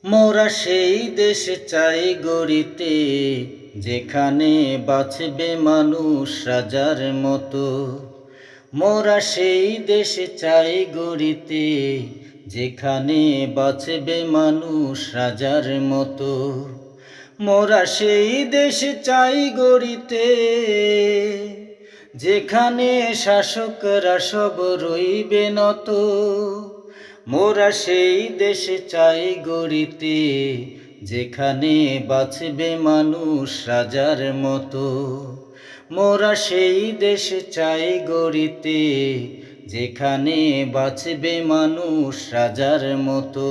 মোরা সেই দেশ চাই গড়িতে, যেখানে বাঁচবে মানুষ রাজার মতো। মোরা সেই দেশ চাই গড়িতে, যেখানে বাঁচবে মানুষ রাজার মতো। মোরা সেই দেশ চাই গড়িতে, যেখানে শাসকরা সব রইবে নত। মোরা সেই দেশ চাই গড়িতে, যেখানে বাঁচবে মানুষ রাজার মতো। মোরা সেই দেশ চাই গড়িতে, যেখানে বাঁচবে মানুষ রাজার মতো।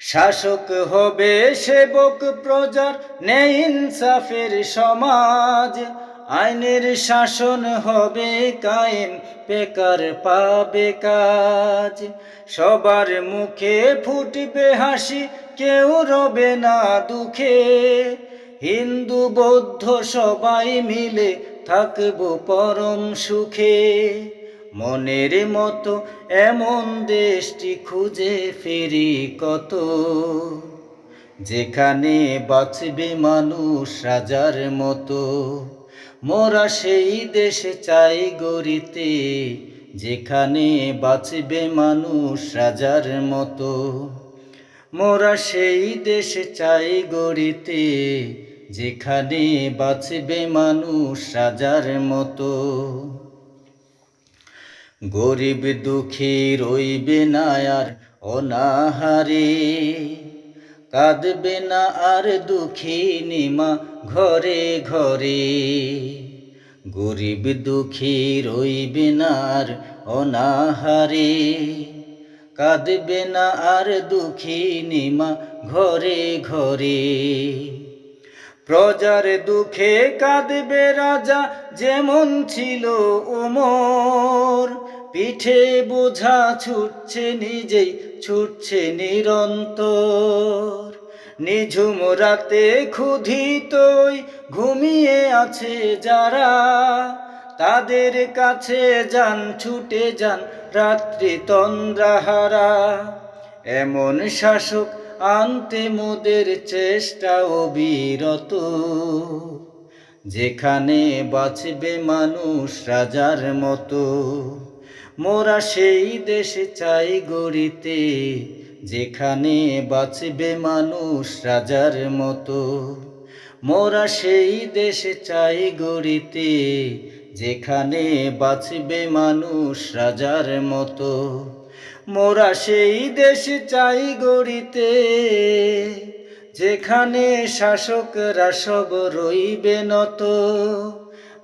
শাসক হবে সেবক প্রজার, ন্যায় ইনসাফের সমাজ। আইনের শাসন হবে কায়েম, বেকার পাবে কাজ। সবার মুখে ফুটবে হাসি, কেউ রবে না দুঃখে। হিন্দু বৌদ্ধ সবাই মিলে থাকবো পরম সুখে। মনের মতো এমন দেশটি খুঁজে ফিরি কত, যেখানে বাঁচবে মানুষ রাজার মতো। মোরা সেই দেশ চাই গড়িতে, যেখানে বাঁচবে মানুষ রাজার মতো। মোরা সেই দেশ চাই গড়িতে, যেখানে বাঁচবে মানুষ রাজার মতো। গরিব দুঃখী রইবে না আর অনাহারে, কাঁদবে না আর দুঃখিনী মা ঘরে ঘরে। গরিব দুঃখী রইবে না আর অনাহারে, কাঁদবে না আর দুঃখিনী মা ঘরে ঘরে। প্রজার দুঃখে কাঁদবে রাজা, যেমন ছিল ওমর। পিঠে বোঝা ছুটছে নিজেই, ছুটছে নিরন্তর। নিঝুম রাতে ক্ষুধিতই ঘুমিয়ে আছে যারা, তাদের কাছে যান ছুটে যান রাত্রি তন্দ্রাহারা। এমন শাসক আনতে মোদের চেষ্টা অবিরত, যেখানে বাঁচবে মানুষ রাজার মতো। মোরা সেই দেশ চাই গড়িতে, যেখানে বাঁচবে মানুষ রাজার মতো। মোরা সেই দেশ চাই গড়িতে, যেখানে বাঁচবে মানুষ রাজার মতো। মোরা সেই দেশ চাই গড়িতে, যেখানে শাসকরা সব রইবে নত।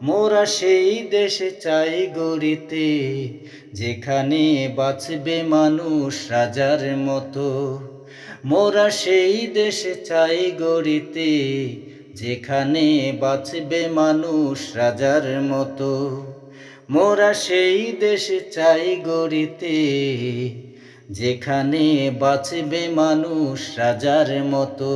মোরা সেই দেশ চাই গড়িতে, যেখানে বাঁচবে মানুষ রাজার মতো। মোরা সেই দেশ চাই গড়িতে, যেখানে বাঁচবে মানুষ রাজার মতো। মোরা সেই দেশ চাই গড়িতে, যেখানে বাঁচবে মানুষ রাজার মতো।